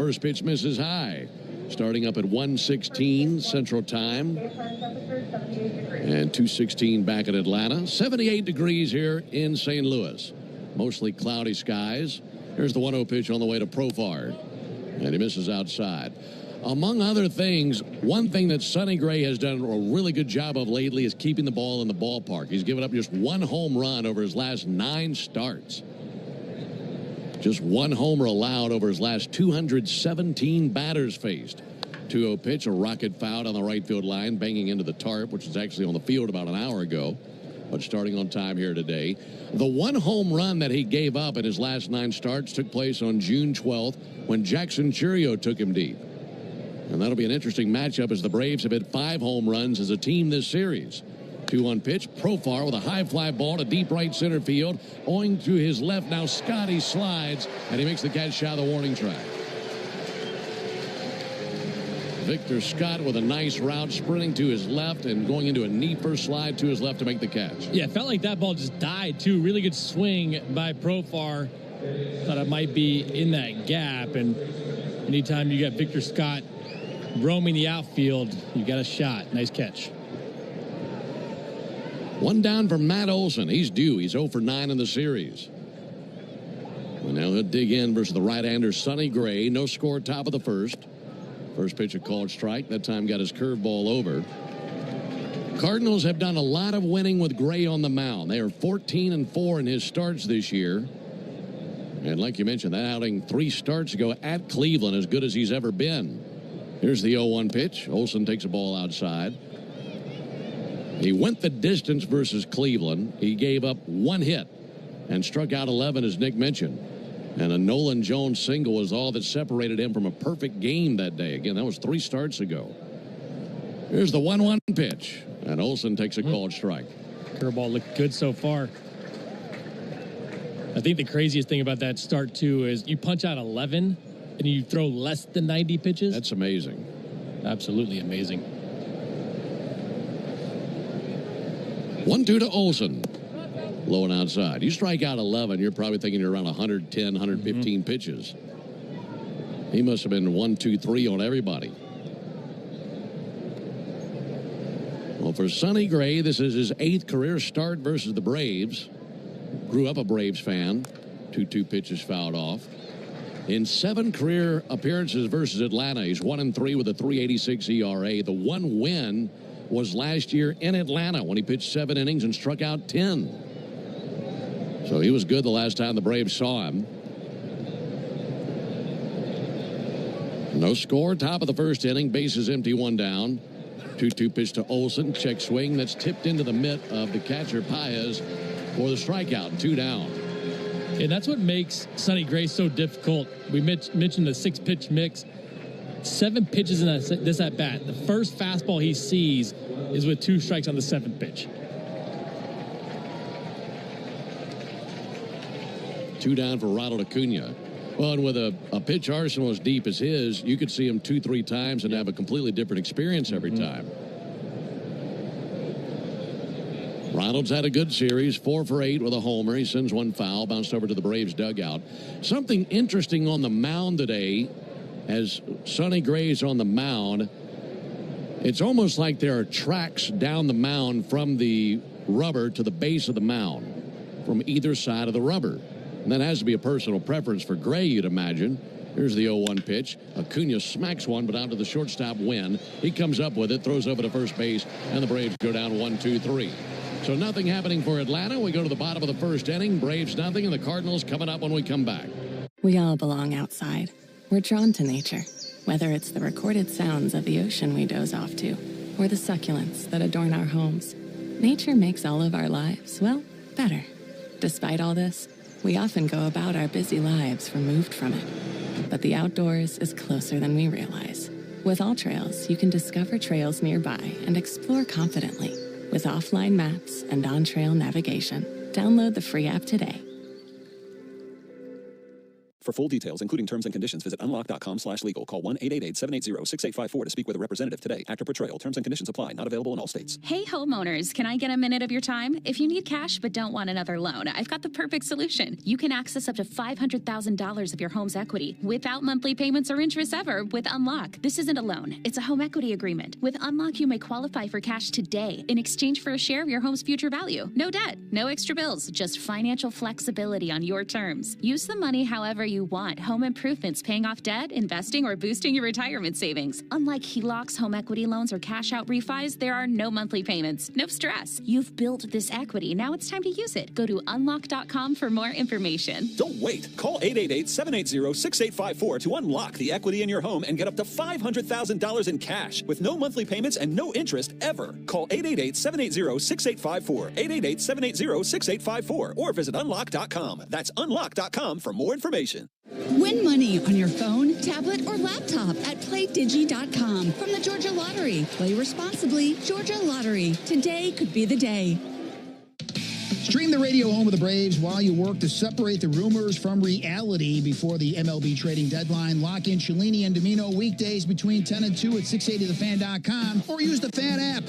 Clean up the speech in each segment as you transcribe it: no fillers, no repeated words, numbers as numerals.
first pitch misses high. Starting up at 1:16 Central Time. And 2:16 back at Atlanta. 78 degrees here in St. Louis. Mostly cloudy skies. Here's the 1-0 pitch on the way to Profar. And he misses outside. Among other things, one thing that Sonny Gray has done a really good job of lately is keeping the ball in the ballpark. He's given up just one home run over his last 9 starts. Just one homer allowed over his last 217 batters faced. 2-0 pitch, a rocket foul on the right field line, banging into the tarp, which was actually on the field about an hour ago, but starting on time here today. The one home run that he gave up in his last 9 starts took place on June 12th when Jackson Churio took him deep. And that'll be an interesting matchup as the Braves have hit 5 home runs as a team this series. 2-1 pitch. Profar with a high fly ball to deep right center field. Owing to his left now, Scotty slides, and he makes the catch out of the warning track. Victor Scott with a nice route, sprinting to his left and going into a knee first slide to his left to make the catch. Yeah, it felt like that ball just died, too. Really good swing by Profar. Thought it might be in that gap, and anytime you got Victor Scott roaming the outfield, you got a shot. Nice catch. One down for Matt Olson. He's due. He's 0 for 9 in the series. And now he'll dig in versus the right-hander Sonny Gray. No score, top of the first. First pitch, a called strike. That time got his curveball over. Cardinals have done a lot of winning with Gray on the mound. They are 14-4 in his starts this year. And like you mentioned, that outing 3 starts ago at Cleveland, as good as he's ever been. Here's the 0-1 pitch. Olson takes a ball outside. He went the distance versus Cleveland. He gave up 1 hit and struck out 11, as Nick mentioned. And a Nolan Jones single was all that separated him from a perfect game that day. Again, that was 3 starts ago. Here's the 1-1 pitch. And Olson takes a called strike. Curveball looked good so far. I think the craziest thing about that start, too, is you punch out 11 and you throw less than 90 pitches. That's amazing. Absolutely amazing. 1-2 to Olson. Low and outside. You strike out 11, you're probably thinking you're around 110, 115 pitches. He must have been 1, 2, 3 on everybody. Well, for Sonny Gray, this is his 8th career start versus the Braves. Grew up a Braves fan. 2-2 pitches fouled off. In 7 career appearances versus Atlanta, he's 1-3 with a 3.86 ERA. The one win was last year in Atlanta when he pitched 7 innings and struck out 10. So he was good the last time the Braves saw him. No score, top of the first inning, bases empty, 1 down. 2-2 pitch to Olson, check swing that's tipped into the mitt of the catcher Paez for the strikeout, 2 down. And that's what makes Sonny Gray so difficult. We mentioned the 6-pitch mix. 7 pitches in this at bat. The first fastball he sees is with 2 strikes on the 7th pitch. 2 down for Ronald Acuna. Well, and with a pitch arsenal as deep as his, you could see him 2-3 times and have a completely different experience every time. Ronald's had a good series, 4 for 8 with a homer. He sends 1 foul, bounced over to the Braves dugout. Something interesting on the mound today, as Sonny Gray's on the mound, it's almost like there are tracks down the mound from the rubber to the base of the mound, from either side of the rubber. And that has to be a personal preference for Gray, you'd imagine. Here's the 0-1 pitch. Acuna smacks one, but out to the shortstop Wynn. He comes up with it, throws over to first base, and the Braves go down 1-2-3. So nothing happening for Atlanta. We go to the bottom of the first inning. Braves nothing, and the Cardinals coming up when we come back. We all belong outside. We're drawn to nature, whether it's the recorded sounds of the ocean we doze off to, or the succulents that adorn our homes. Nature makes all of our lives, well, better. Despite all this, we often go about our busy lives removed from it. But the outdoors is closer than we realize. With All Trails, you can discover trails nearby and explore confidently. With offline maps and on-trail navigation, download the free app today. For full details, including terms and conditions, visit unlock.com/legal. Call 1-888-780-6854 to speak with a representative today. Actor Portrayal. Terms and conditions apply. Not available in all states. Hey, homeowners, can I get a minute of your time? If you need cash but don't want another loan, I've got the perfect solution. You can access up to $500,000 of your home's equity without monthly payments or interest ever with Unlock. This isn't a loan. It's a home equity agreement. With Unlock, you may qualify for cash today in exchange for a share of your home's future value. No debt, no extra bills, just financial flexibility on your terms. Use the money however you want. Home improvements, paying off debt, investing, or boosting your retirement savings. Unlike HELOCs, home equity loans, or cash out refis, there are no monthly payments. No stress. You've built this equity. Now it's time to use it. Go to unlock.com for more information. Don't wait. Call 888-780-6854 to unlock the equity in your home and get up to $500,000 in cash with no monthly payments and no interest ever. Call 888-780-6854. 888-780-6854 or visit unlock.com. That's unlock.com for more information. Win money on your phone, tablet, or laptop at PlayDigi.com from the Georgia Lottery. Play responsibly. Georgia Lottery. Today could be the day. Stream the radio home of the Braves while you work to separate the rumors from reality before the MLB trading deadline. Lock in Cellini and Domino weekdays between 10 and 2 at 680thefan.com or use the Fan app.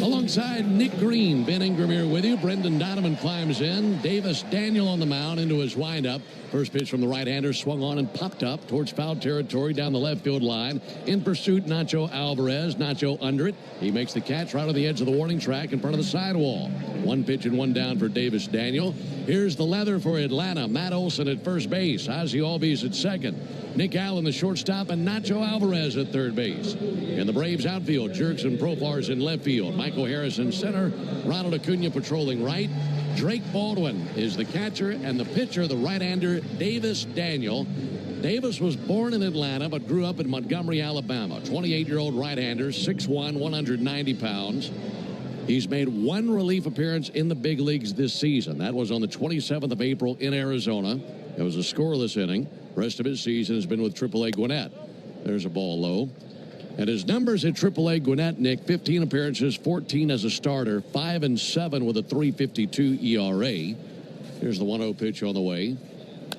Alongside Nick Green, Ben Ingram here with you. Brendan Donovan climbs in. Davis Daniel on the mound into his windup. First pitch from the right-hander swung on and popped up towards foul territory down the left field line. In pursuit, Nacho Alvarez. Nacho under it. He makes the catch right on the edge of the warning track in front of the sidewall. One pitch and one down for Davis Daniel. Here's the leather for Atlanta. Matt Olson at first base. Ozzie Albies at second. Nick Allen, the shortstop, and Nacho Alvarez at third base. In the Braves outfield, Jerks and Profar's in left field. Michael Harris in center. Ronald Acuna patrolling right. Drake Baldwin is the catcher, and the pitcher, the right-hander, Davis Daniel. Davis was born in Atlanta but grew up in Montgomery, Alabama. 28-year-old right-hander, 6'1", 190 pounds. He's made one relief appearance in the big leagues this season. That was on the 27th of April in Arizona. It was a scoreless inning. Rest of his season has been with AAA Gwinnett. There's a ball low. And his numbers at AAA Gwinnett, Nick, 15 appearances, 14 as a starter, 5-7 with a 3.52 ERA. Here's the 1-0 pitch on the way.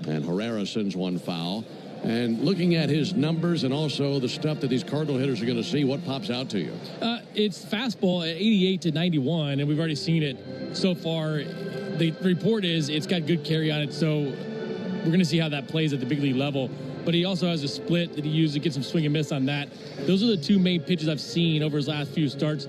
And Herrera sends one foul. And looking at his numbers and also the stuff that these Cardinal hitters are going to see, what pops out to you? It's fastball at 88 to 91, and we've already seen it so far. The report is it's got good carry on it, so we're going to see how that plays at the big league level. But he also has a split that he used to get some swing and miss on that. Those are the two main pitches I've seen over his last few starts.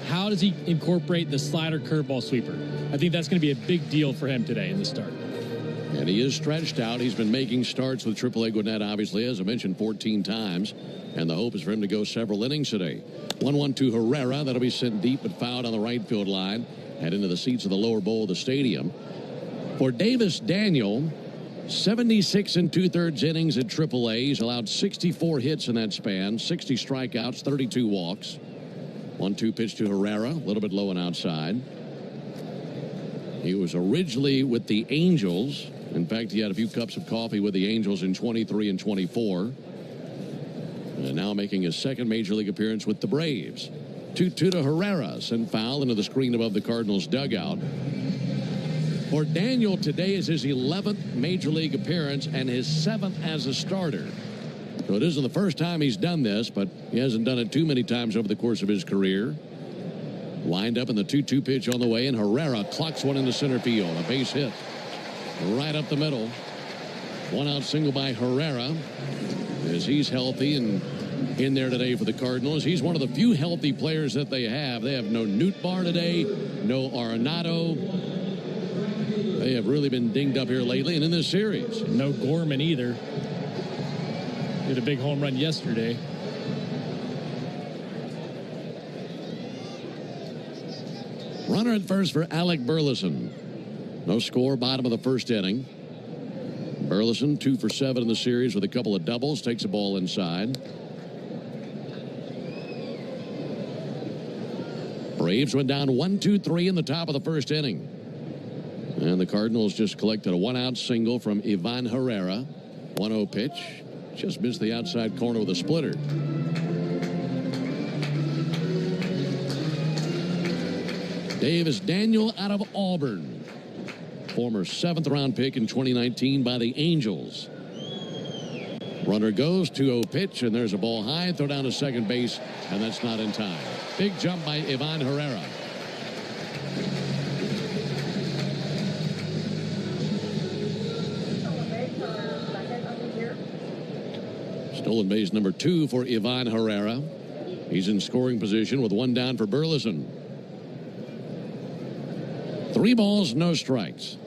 How does he incorporate the slider curveball sweeper? I think that's going to be a big deal for him today in the start. And he is stretched out. He's been making starts with AAA Gwinnett, obviously, as I mentioned, 14 times. And the hope is for him to go several innings today. 1-1 to Herrera. That'll be sent deep but fouled on the right field line and into the seats of the lower bowl of the stadium. For Davis Daniel, 76 2/3 innings at AAA. He's allowed 64 hits in that span, 60 strikeouts, 32 walks. 1-2 pitch to Herrera, a little bit low and outside. He was originally with the Angels. In fact, he had a few cups of coffee with the Angels in 23 and 24. And now making his second major league appearance with the Braves. 2-2 to Herrera, sent foul into the screen above the Cardinals dugout. For Daniel, today is his 11th major league appearance and his 7th as a starter. So it isn't the first time he's done this, but he hasn't done it too many times over the course of his career. Lined up in the 2-2 pitch on the way, and Herrera clocks one into center field. A base hit right up the middle. One out single by Herrera as he's healthy and in there today for the Cardinals. He's one of the few healthy players that they have. They have no Nootbaar today, no Arenado. They have really been dinged up here lately and in this series. No Gorman either. Did a big home run yesterday. Runner at first for Alec Burleson. No score, bottom of the first inning. Burleson 2 for 7 in the series with a couple of doubles. Takes a ball inside. Braves went down 1-2-3 in the top of the first inning. And the Cardinals just collected a one-out single from Ivan Herrera. 1-0 pitch. Just missed the outside corner with a splitter. Davis Daniel out of Auburn. former 7th-round pick in 2019 by the Angels. Runner goes, 2-0 pitch, and there's a ball high. Throw down to second base, and that's not in time. Big jump by Ivan Herrera. Stolen base number 2 for Ivan Herrera. He's in scoring position with 1 down for Burleson. 3 balls, no strikes.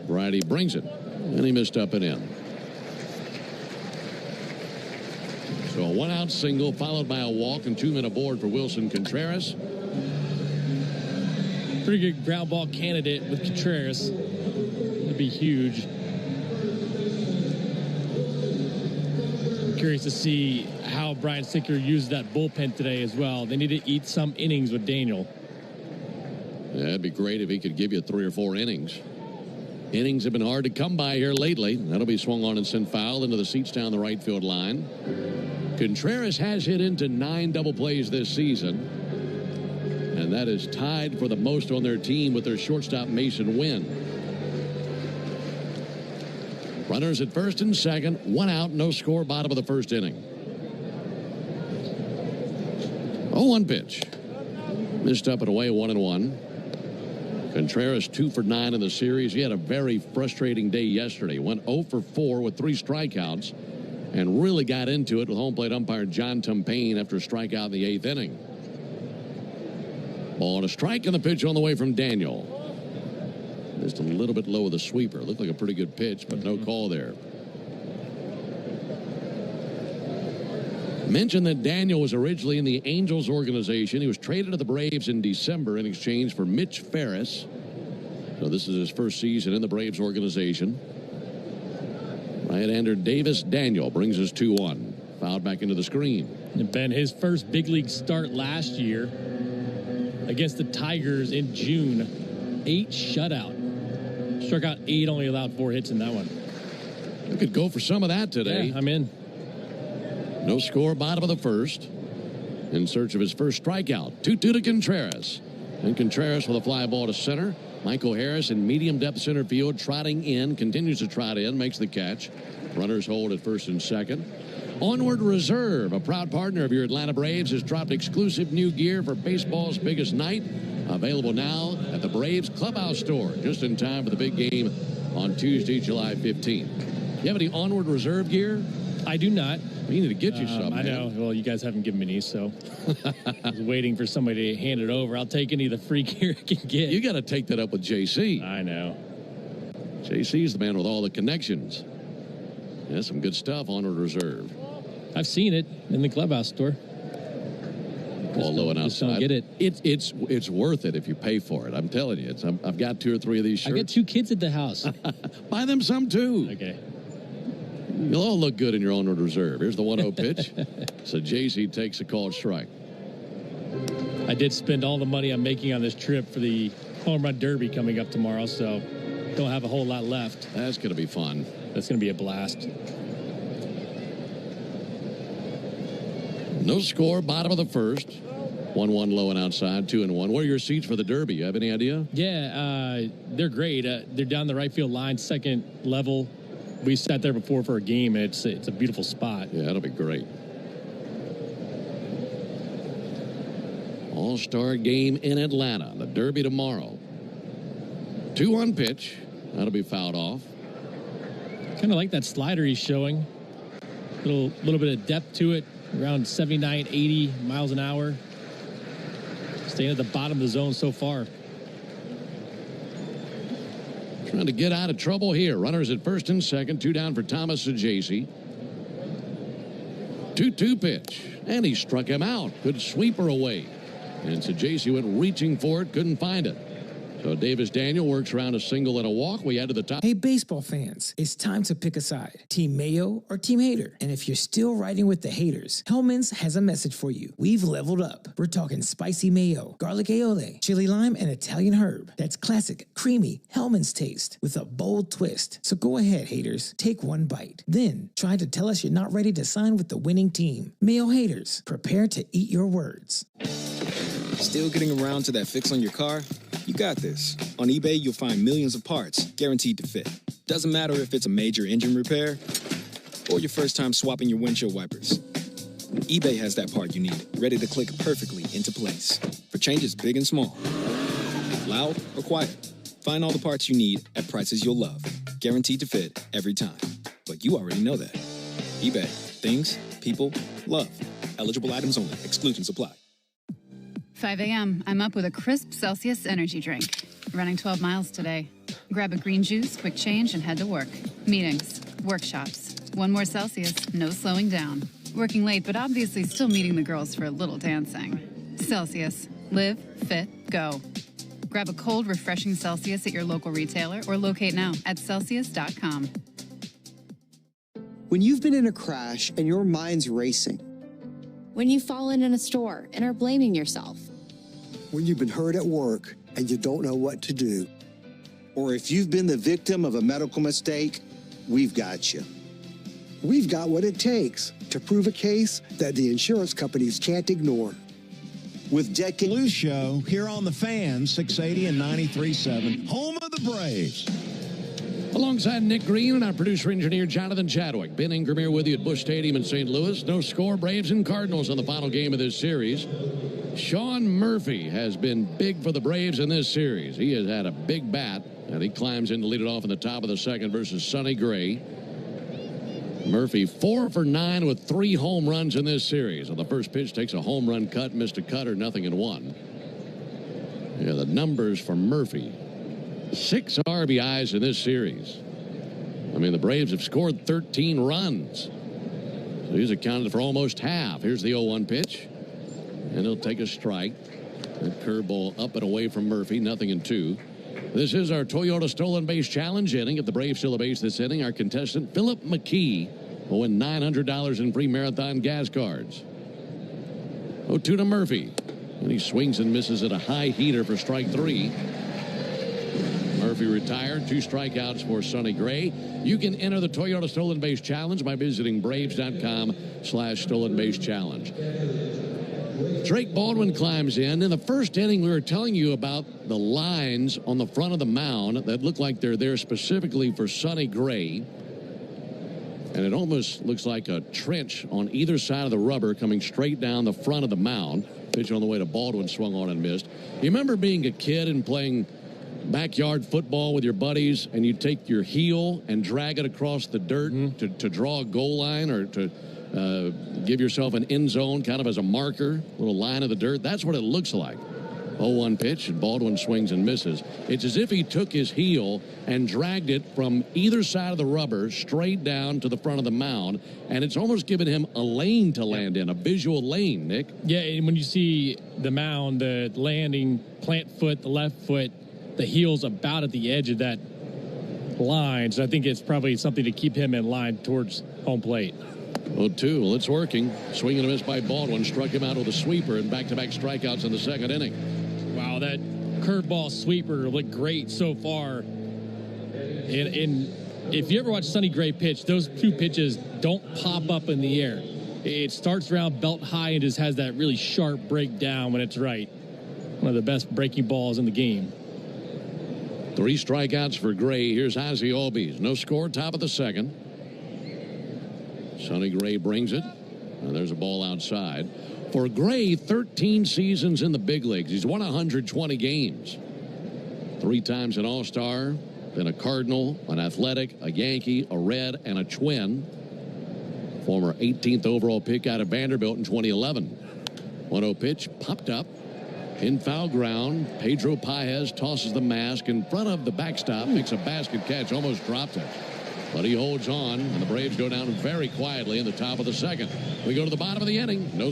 Variety brings it, and he missed up and in. So a 1-out single followed by a walk and 2 men aboard for Wilson Contreras. Pretty good ground ball candidate with Contreras. It'd be huge. I'm curious to see how Brian Sickler used that bullpen today as well. They need to eat some innings with Daniel. Yeah, it'd be great if he could give you 3 or 4 innings. Innings have been hard to come by here lately. That'll be swung on and sent foul into the seats down the right field line. Contreras has hit into 9 double plays this season, and that is tied for the most on their team with their shortstop Mason Wynn. Runners at first and second, 1 out, no score, bottom of the first inning. 0-1 pitch. Missed up and away, 1-1. Contreras 2 for 9 in the series. He had a very frustrating day yesterday. Went 0 for 4 with 3 strikeouts and really got into it with home plate umpire John Tumpain after a strikeout in the 8th inning. Ball and a strike, and the pitch on the way from Daniel. Just a little bit low with the sweeper. Looked like a pretty good pitch, but no call there. Mentioned that Daniel was originally in the Angels organization. He was traded to the Braves in December in exchange for Mitch Ferris. So this is his first season in the Braves organization. Right-hander Davis Daniel brings us 2-1. Fouled back into the screen. And Ben, his first big league start last year against the Tigers in June. 8 shutout. Struck out 8, only allowed 4 hits in that one. You could go for some of that today. Yeah, I'm in. No score, bottom of the first. In search of his first strikeout. 2-2 to Contreras. And Contreras with a fly ball to center. Michael Harris in medium depth center field, trotting in, continues to trot in, makes the catch. Runners hold at first and second. Onward Reserve, a proud partner of your Atlanta Braves, has dropped exclusive new gear for baseball's biggest night. Available now at the Braves Clubhouse store, just in time for the big game on Tuesday, July 15th. You have any Onward Reserve gear? I do not. You need to get you some. I know. Well, you guys haven't given me any, so I was waiting for somebody to hand it over. I'll take any of the free gear I can get. You got to take that up with JC. I know. JC's the man with all the connections. Yeah, some good stuff on Reserve. I've seen it in the Clubhouse store. All low and outside. Don't get it. It's worth it if you pay for it. I'm telling you. I've got 2 or 3 of these shirts. I got 2 kids at the house. Buy them some too. Okay. You'll all look good in your own Reserve. Here's the 1-0 pitch. So JC takes a called strike. I did spend all the money I'm making on this trip for the Home Run Derby coming up tomorrow, so don't have a whole lot left. That's going to be fun. That's going to be a blast. No score, bottom of the first. 1-1 low and outside, 2-1. What are your seats for the Derby? You have any idea? Yeah, they're great. They're down the right field line, second level. We sat there before for a game, and it's a beautiful spot. Yeah, that'll be great. All-Star game in Atlanta. The Derby tomorrow. 2-1 pitch. That'll be fouled off. Kind of like that slider he's showing. Little bit of depth to it. Around 79, 80 miles an hour. Staying at the bottom of the zone so far. Trying to get out of trouble here. Runners at first and second. 2 down for Thomas Sajazi. 2-2 pitch. And he struck him out. Good sweeper away. And Sajazi went reaching for it. Couldn't find it. So Davis Daniel works around a single and a walk. We head to the top. Hey, baseball fans, it's time to pick a side. Team Mayo or Team Hater. And if you're still riding with the haters, Hellman's has a message for you. We've leveled up. We're talking spicy mayo, garlic aioli, chili lime, and Italian herb. That's classic, creamy Hellman's taste with a bold twist. So go ahead, haters. Take one bite. Then try to tell us you're not ready to sign with the winning team. Mayo haters, prepare to eat your words. Still getting around to that fix on your car? You got this. On eBay, you'll find millions of parts, guaranteed to fit. Doesn't matter if it's a major engine repair or your first time swapping your windshield wipers. eBay has that part you need, ready to click perfectly into place. For changes big and small. Loud or quiet. Find all the parts you need at prices you'll love. Guaranteed to fit every time. But you already know that. eBay. Things, people, love. Eligible items only. Exclusions apply. 5 a.m. I'm up with a crisp Celsius energy drink. Running 12 miles today. Grab a green juice, quick change, and head to work. Meetings, workshops. One more Celsius, no slowing down. Working late, but obviously still meeting the girls for a little dancing. Celsius. Live, fit, go. Grab a cold, refreshing Celsius at your local retailer or locate now at Celsius.com. When you've been in a crash and your mind's racing. When you've fallen in a store and are blaming yourself. When you've been hurt at work and you don't know what to do. Or if you've been the victim of a medical mistake, we've got you. We've got what it takes to prove a case that the insurance companies can't ignore. With Decade Blues Show here on the Fan, 680 and 93.7, home of the Braves. Alongside Nick Green and our producer-engineer Jonathan Chadwick. Ben Ingram here with you at Busch Stadium in St. Louis. No score, Braves and Cardinals on the final game of this series. Sean Murphy has been big for the Braves in this series. He has had a big bat, and he climbs in to lead it off in the top of the second versus Sonny Gray. Murphy 4 for 9 with 3 home runs in this series. On the first pitch, takes a home run cut, missed a cutter, 0-1. Yeah, the numbers for Murphy. 6 RBIs in this series. I mean, the Braves have scored 13 runs. So he's accounted for almost half. Here's the 0-1 pitch. And he'll take a strike. That curveball up and away from Murphy, 0-2. This is our Toyota Stolen Base Challenge inning. If the Braves steal a base this inning, our contestant, Philip McKee, will win $900 in free marathon gas cards. 0-2 to Murphy. And he swings and misses at a high heater for strike 3. Murphy retired. 2 strikeouts for Sonny Gray. You can enter the Toyota Stolen Base Challenge by visiting Braves.com/Stolen Base Challenge. Drake Baldwin climbs in. In the first inning, we were telling you about the lines on the front of the mound that look like they're there specifically for Sonny Gray. And it almost looks like a trench on either side of the rubber coming straight down the front of the mound. Pitch on the way to Baldwin, swung on and missed. You remember being a kid and playing backyard football with your buddies, and you'd take your heel and drag it across the dirt to draw a goal line or to give yourself an end zone kind of as a marker, little line of the dirt. That's what it looks like. 0-1 pitch, and Baldwin swings and misses. It's as if he took his heel and dragged it from either side of the rubber straight down to the front of the mound, and it's almost given him a lane to land in, a visual lane, Nick. Yeah, and when you see the mound, the landing, plant foot, the left foot, the heel's about at the edge of that line, so I think it's probably something to keep him in line towards home plate. 0-2. Well, it's working. Swing and a miss by Baldwin. Struck him out with a sweeper and back-to-back strikeouts in the second inning. Wow, that curveball sweeper looked great so far. And if you ever watch Sonny Gray pitch, those 2 pitches don't pop up in the air. It starts around belt high and just has that really sharp breakdown when it's right. One of the best breaking balls in the game. 3 strikeouts for Gray. Here's Ozzie Albies. No score, top of the second. Sonny Gray brings it. And there's a ball outside. For Gray, 13 seasons in the big leagues. He's won 120 games. 3 times an All-Star, then a Cardinal, an Athletic, a Yankee, a Red, and a Twin. Former 18th overall pick out of Vanderbilt in 2011. 1-0 pitch, popped up. In foul ground, Pedro Paez tosses the mask in front of the backstop, makes a basket catch, almost dropped it. But he holds on, and the Braves go down very quietly in the top of the second. We go to the bottom of the inning. No.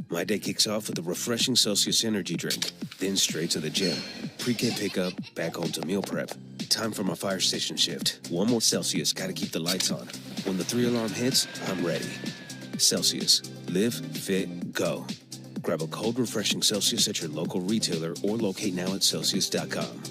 My day kicks off with a refreshing Celsius energy drink, then straight to the gym. Pre-K pickup, back home to meal prep. Time for my fire station shift. 1 more Celsius, gotta keep the lights on. When the 3-alarm hits, I'm ready. Celsius. Live, fit, go. Grab a cold, refreshing Celsius at your local retailer or locate now at Celsius.com.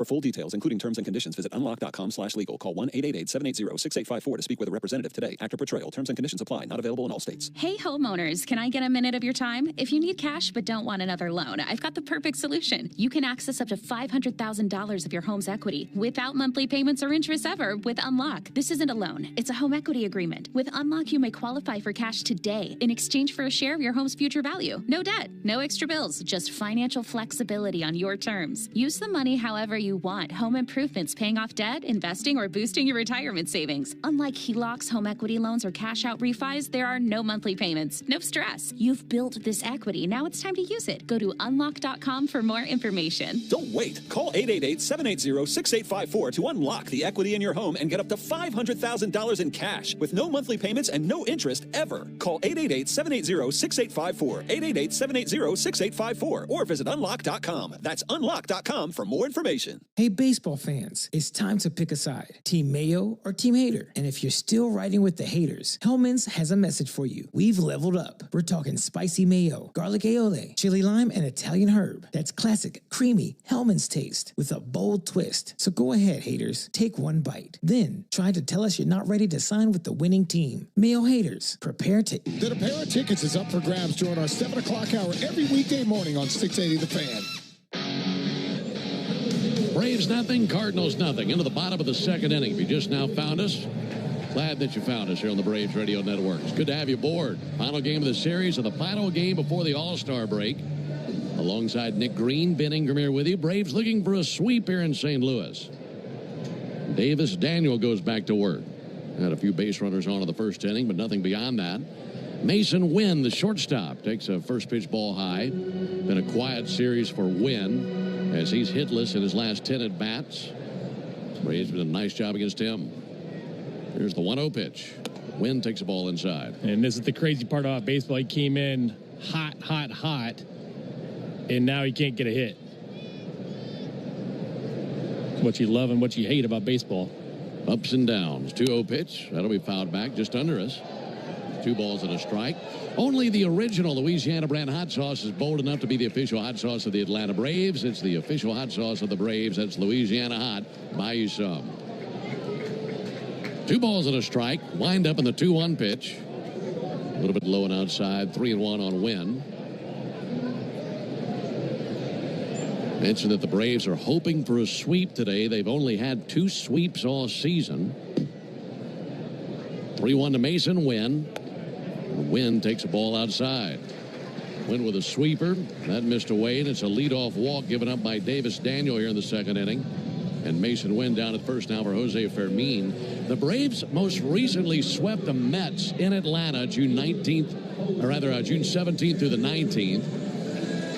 For full details, including terms and conditions, visit unlock.com/legal. Call 1-888-780-6854 to speak with a representative today. Actor Portrayal. Terms and conditions apply. Not available in all states. Hey, homeowners, can I get a minute of your time? If you need cash but don't want another loan, I've got the perfect solution. You can access up to $500,000 of your home's equity without monthly payments or interest ever with Unlock. This isn't a loan. It's a home equity agreement. With Unlock, you may qualify for cash today in exchange for a share of your home's future value. No debt, no extra bills, just financial flexibility on your terms. Use the money however you want. Home improvements, paying off debt, investing, or boosting your retirement savings. Unlike HELOCs, home equity loans, or cash out refis, there are no monthly payments. No stress. You've built this equity. Now it's time to use it. Go to unlock.com for more information. Don't wait. Call 888-780-6854 to unlock the equity in your home and get up to $500,000 in cash with no monthly payments and no interest ever. Call 888-780-6854. 888-780-6854 or visit unlock.com. That's unlock.com for more information. Hey, baseball fans, it's time to pick a side. Team Mayo or Team Hater. And if you're still riding with the haters, Hellman's has a message for you. We've leveled up. We're talking spicy mayo, garlic aioli, chili lime, and Italian herb. That's classic, creamy Hellman's taste with a bold twist. So go ahead, haters. Take one bite. Then try to tell us you're not ready to sign with the winning team. Mayo haters, prepare to... Then a pair of tickets is up for grabs during our 7 o'clock hour every weekday morning on 680 The Fan. Braves nothing, Cardinals nothing. Into the bottom of the second inning. If you just now found us, glad that you found us here on the Braves Radio Network. It's good to have you aboard. Final game of the series and the final game before the All-Star break. Alongside Nick Green, Ben Ingram here with you. Braves looking for a sweep here in St. Louis. Davis Daniel goes back to work. Had a few base runners on in the first inning, but nothing beyond that. Mason Wynn, the shortstop, takes a first pitch ball high. Been a quiet series for Wynn as he's hitless in his last 10 at-bats. Braves did a nice job against him. Here's the 1-0 pitch. Wynn takes the ball inside. And this is the crazy part about baseball. He came in hot, and now he can't get a hit. What you love and what you hate about baseball. Ups and downs. 2-0 pitch. That'll be fouled back just under us. 2 balls and a strike. Only the original Louisiana brand hot sauce is bold enough to be the official hot sauce of the Atlanta Braves. It's the official hot sauce of the Braves. That's Louisiana Hot. Buy you some. 2 balls and a strike. Wind up in the 2-1 pitch. A little bit low and outside. 3-1 on Wynn. Mentioned that the Braves are hoping for a sweep today. They've only had 2 sweeps all season. 3-1 to Mason Wynn. Wynn takes a ball outside. Wynn with a sweeper. That missed away, and it's a leadoff walk given up by Davis Daniel here in the second inning. And Mason Wynn down at first now for Jose Fermin. The Braves most recently swept the Mets in Atlanta June 17th through the 19th.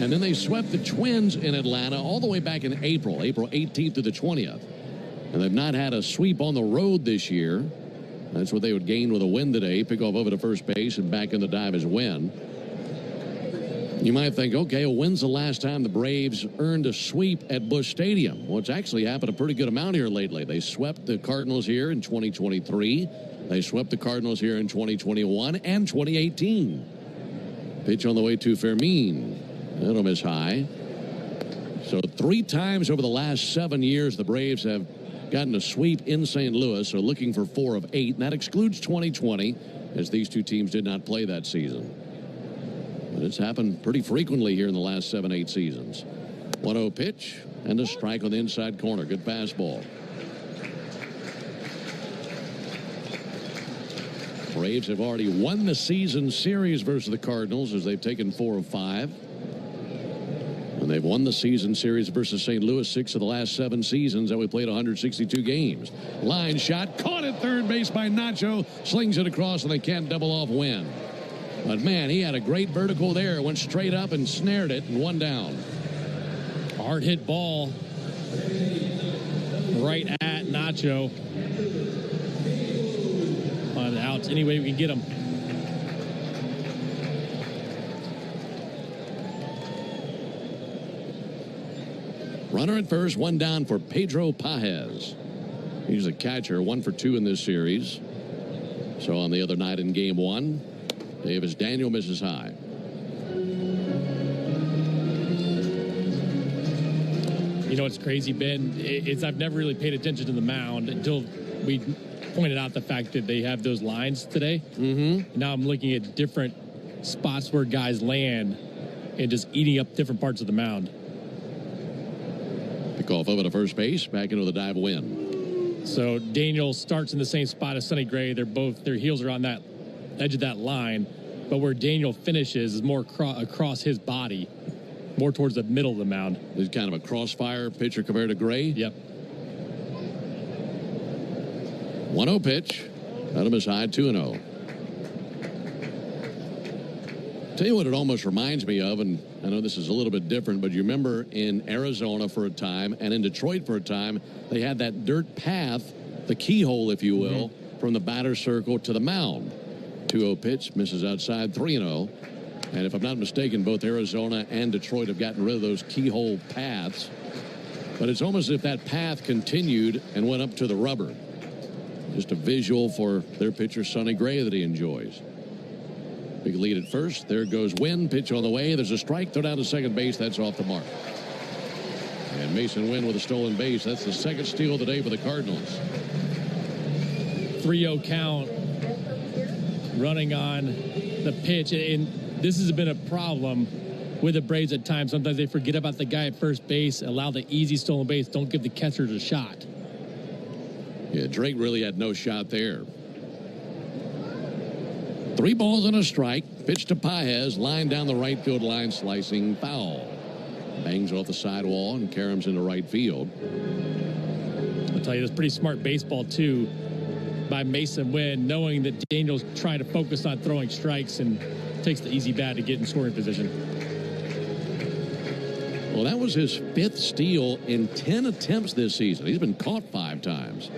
And then they swept the Twins in Atlanta all the way back in April 18th through the 20th. And they've not had a sweep on the road this year. That's what they would gain with a win today. Pick off over to first base and back in the dive as Wynn. You might think, okay, well, when's the last time the Braves earned a sweep at Busch Stadium? Well, it's actually happened a pretty good amount here lately. They swept the Cardinals here in 2023. They swept the Cardinals here in 2021 and 2018. Pitch on the way to Fermin. That'll miss high. So 3 times over the last 7 years, the Braves have gotten a sweep in St. Louis, so looking for 4 of 8. And that excludes 2020, as these 2 teams did not play that season. But it's happened pretty frequently here in the last 7-8 seasons. 1-0 pitch and a strike on the inside corner. Good fastball. Braves have already won the season series versus the Cardinals as they've taken 4 of 5. And they've won the season series versus St. Louis 6 of the last 7 seasons that we played 162 games. Line shot, caught at third base by Nacho, slings it across, and they can't double off Wynn. But man, he had a great vertical there, went straight up and snared it, and 1 down. Hard hit ball right at Nacho. On the outs, any way we can get him. Runner at first, 1 down for Pedro Pajes. He's a catcher, 1 for 2 in this series. So on the other night in game 1, Davis Daniel misses high. You know what's crazy, Ben? I've never really paid attention to the mound until we pointed out the fact that they have those lines today. Mm-hmm. Now I'm looking at different spots where guys land and just eating up different parts of the mound. Pickoff over to first base, back into the dive win. So Daniel starts in the same spot as Sonny Gray. Their heels are on that edge of that line, but where Daniel finishes is more across his body, more towards the middle of the mound. He's kind of a crossfire pitcher compared to Gray. Yep. 1-0 pitch. Adam is high, 2-0. Tell you what it almost reminds me of, and I know this is a little bit different, but you remember in Arizona for a time and in Detroit for a time, they had that dirt path, the keyhole, if you will, from the batter's circle to the mound. 2-0 pitch, misses outside, 3-0. And if I'm not mistaken, both Arizona and Detroit have gotten rid of those keyhole paths. But it's almost as if that path continued and went up to the rubber. Just a visual for their pitcher, Sonny Gray, that he enjoys. Big lead at first. There goes Wynn. Pitch on the way. There's a strike. Throw down to second base. That's off the mark. And Mason Wynn with a stolen base. That's the second steal of the day for the Cardinals. 3-0 count. Running on the pitch. And this has been a problem with the Braves at times. Sometimes they forget about the guy at first base, allow the easy stolen base, don't give the catchers a shot. Yeah, Drake really had no shot there. 3 balls and a strike. Pitch to Paez. Line down the right field line. Slicing foul. Bangs off the sidewall and caroms into right field. I'll tell you, that's pretty smart baseball, too, by Mason Wynn, knowing that Daniel's trying to focus on throwing strikes and takes the easy bat to get in scoring position. Well, that was his 5th steal in 10 attempts this season. He's been caught 5 times.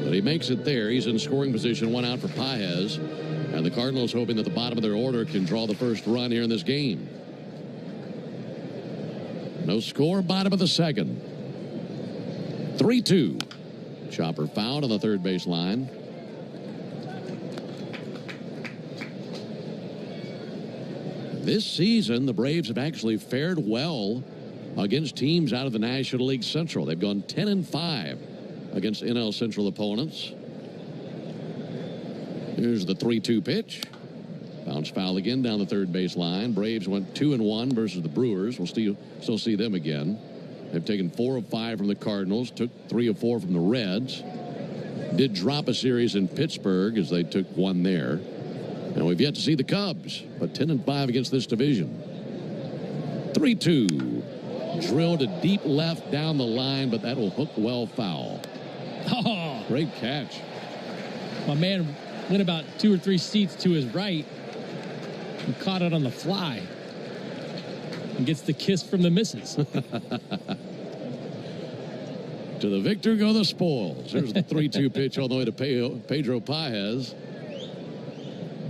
But he makes it there. He's in scoring position, 1 out for Paez. And the Cardinals hoping that the bottom of their order can draw the first run here in this game. No score, bottom of the second. 3-2. Chopper fouled on the third base line. This season, the Braves have actually fared well against teams out of the National League Central. They've gone 10-5 against NL Central opponents. Here's the 3-2 pitch. Bounce foul again down the third base line. Braves went 2-1 versus the Brewers. We'll still see them again. They've taken 4 of 5 from the Cardinals, took 3 of 4 from the Reds. Did drop a series in Pittsburgh as they took 1 there. And we've yet to see the Cubs, but 10-5 against this division. 3-2. Drilled a deep left down the line, but that will hook well foul. Oh, great catch. My man went about 2 or 3 seats to his right and caught it on the fly and gets the kiss from the missus. To the victor go the spoils. There's the 3-2 pitch all the way to Pedro Paez.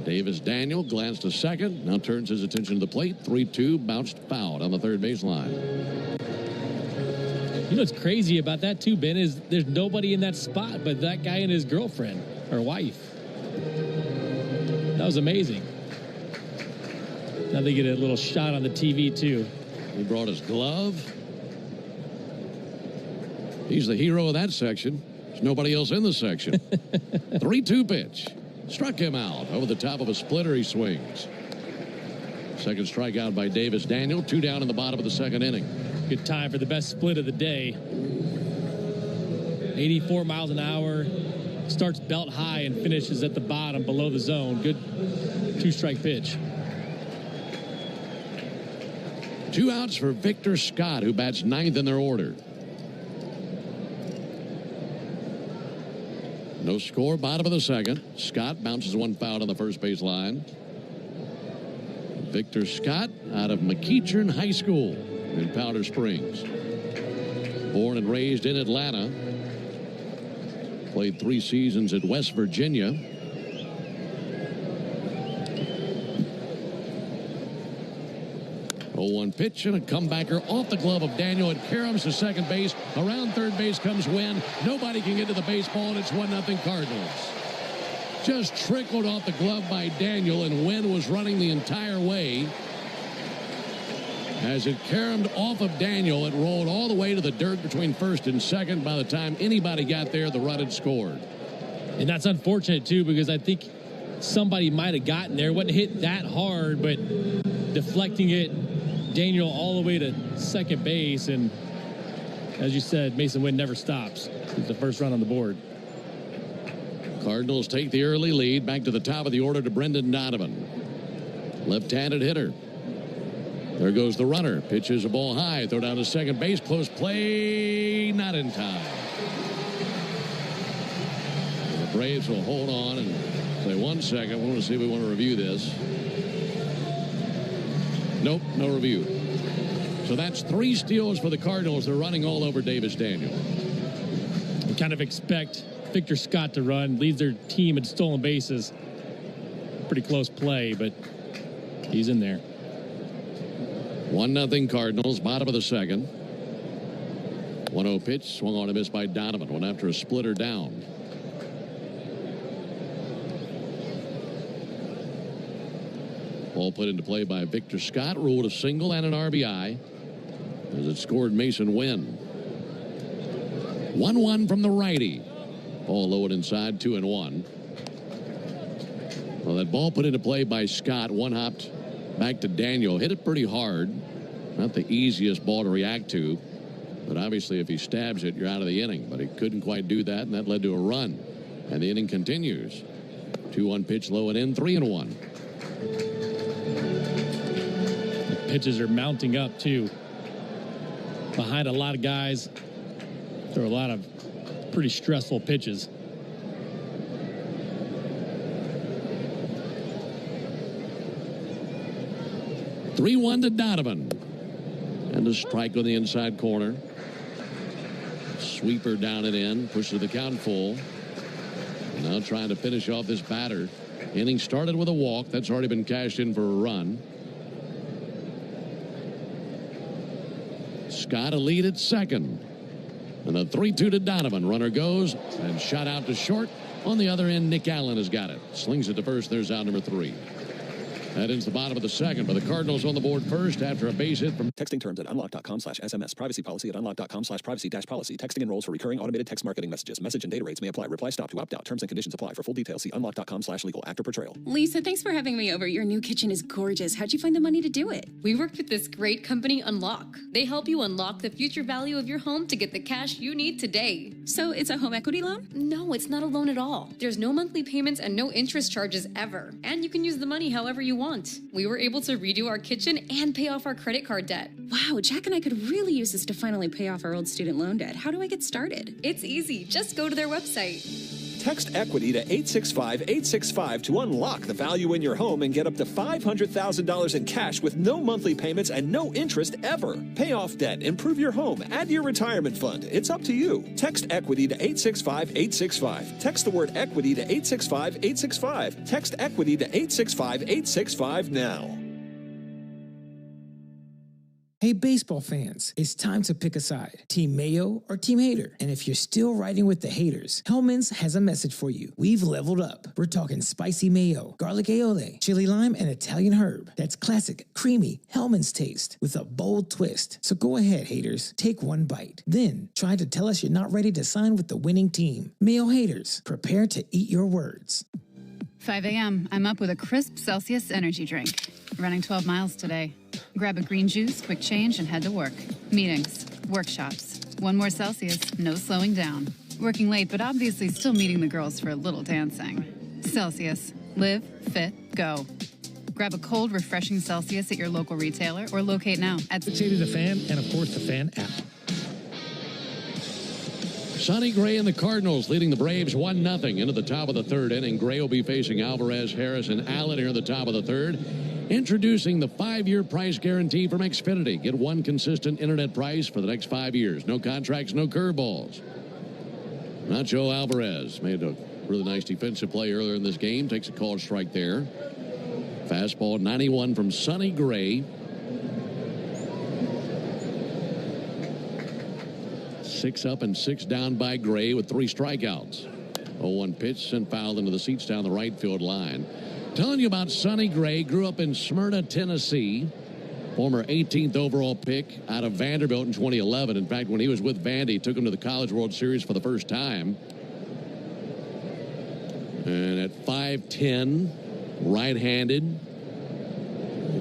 Davis Daniel glanced to second, now turns his attention to the plate. 3-2, bounced fouled on the third base line. You know what's crazy about that too, Ben, is there's nobody in that spot but that guy and his girlfriend or wife. That was amazing. Now they get a little shot on the TV too. He brought his glove. He's the hero of that section. There's nobody else in the section. 3-2 pitch. Struck him out. Over the top of a splitter, he swings. Second strikeout by Davis Daniel. 2 down in the bottom of the second inning. Good time for the best split of the day. 84 miles an hour. Starts belt high and finishes at the bottom below the zone. Good 2-strike pitch. 2 outs for Victor Scott, who bats 9th in their order. No score, bottom of the second. Scott bounces 1 foul on the first base line. Victor Scott out of McEachern High School in Powder Springs. Born and raised in Atlanta. Played 3 seasons at West Virginia. One pitch and a comebacker off the glove of Daniel. It caroms to second base. Around third base comes Wynn. Nobody can get to the baseball, and it's 1-0 Cardinals. Just trickled off the glove by Daniel, and Wynn was running the entire way. As it caromed off of Daniel, it rolled all the way to the dirt between first and second. By the time anybody got there, the run had scored. And that's unfortunate, too, because I think somebody might have gotten there. It wasn't hit that hard, but deflecting it, Daniel all the way to second base. And as you said, Mason Wynn never stops. It's the first run on the board. Cardinals take the early lead. Back to the top of the order to Brendan Donovan. Left-handed hitter. There goes the runner. Pitches a ball high. Throw down to second base. Close play. Not in time. And the Braves will hold on and say 1 second. We want to see if we want to review this. Nope, no review. So that's 3 steals for the Cardinals. They're running all over Davis Daniel. You kind of expect Victor Scott to run. Leads their team in stolen bases. Pretty close play, but he's in there. 1-0 Cardinals, bottom of the second. 1-0 pitch, swung on a miss by Donovan. Went after a splitter down. Ball put into play by Victor Scott, ruled a single and an RBI as it scored Mason Wynn. 1-1 from the righty. Ball low and inside, 2-1. Well, that ball put into play by Scott, one-hopped back to Daniel. Hit it pretty hard. Not the easiest ball to react to. But obviously, if he stabs it, you're out of the inning. But he couldn't quite do that, and that led to a run. And the inning continues. 2-1 pitch, low and in, 3-1. The pitches are mounting up, too. Behind a lot of guys. There are a lot of pretty stressful pitches. Three-1 to Donovan. And a strike on the inside corner. Sweeper down and in. Pushes the count full. Now trying to finish off this batter. Inning started with a walk. That's already been cashed in for a run. Scott a lead at second. And a 3-2 to Donovan. Runner goes and shot out to short. On the other end, Nick Allen has got it. Slings it to first. There's out number 3. That ends the bottom of the second, but the Cardinals on the board first after a base hit from... Texting terms at unlock.com/SMS. Privacy policy at unlock.com/privacy-policy. Texting enrolls for recurring automated text marketing messages. Message and data rates may apply. Reply stop to opt out. Terms and conditions apply. For full details, see unlock.com/legal. Actor portrayal. Lisa, thanks for having me over. Your new kitchen is gorgeous. How'd you find the money to do it? We worked with this great company, Unlock. They help you unlock the future value of your home to get the cash you need today. So it's a home equity loan? No, it's not a loan at all. There's no monthly payments and no interest charges ever. And you can use the money however you want. We were able to redo our kitchen and pay off our credit card debt. Wow, Jack and I could really use this to finally pay off our old student loan debt. How do I get started? It's easy. Just go to their website. Text EQUITY to 865-865 to unlock the value in your home and get up to $500,000 in cash with no monthly payments and no interest ever. Pay off debt, improve your home, add to your retirement fund. It's up to you. Text EQUITY to 865-865. Text the word EQUITY to 865-865. Text EQUITY to 865-865 now. Hey, baseball fans, it's time to pick a side. Team Mayo or Team Hater? And if you're still riding with the haters, Hellman's has a message for you. We've leveled up. We're talking spicy mayo, garlic aioli, chili lime, and Italian herb. That's classic, creamy Hellman's taste with a bold twist. So go ahead, haters. Take one bite. Then try to tell us you're not ready to sign with the winning team. Mayo haters, prepare to eat your words. 5 a.m. I'm up with a crisp Celsius energy drink. Running 12 miles today. Grab a green juice, quick change, and head to work. Meetings, workshops. One more Celsius, no slowing down. Working late, but obviously still meeting the girls for a little dancing. Celsius. Live, fit, go. Grab a cold, refreshing Celsius at your local retailer or locate now at 680 The Fan and, of course, the Fan app. Sonny Gray and the Cardinals leading the Braves 1-0 into the top of the third inning. Gray will be facing Alvarez, Harris, and Allen here in the top of the third. Introducing the 5-year price guarantee from Xfinity. Get one consistent internet price for the next 5 years. No contracts, no curveballs. Nacho Alvarez made a really nice defensive play earlier in this game. Takes a called strike there. Fastball 91 from Sonny Gray. 6 up and 6 down by Gray with 3 strikeouts. 0-1 pitch sent foul into the seats down the right field line. Telling you about Sonny Gray. Grew up in Smyrna, Tennessee. Former 18th overall pick out of Vanderbilt in 2011. In fact, when he was with Vandy, took him to the College World Series for the first time. And at 5'10", right-handed.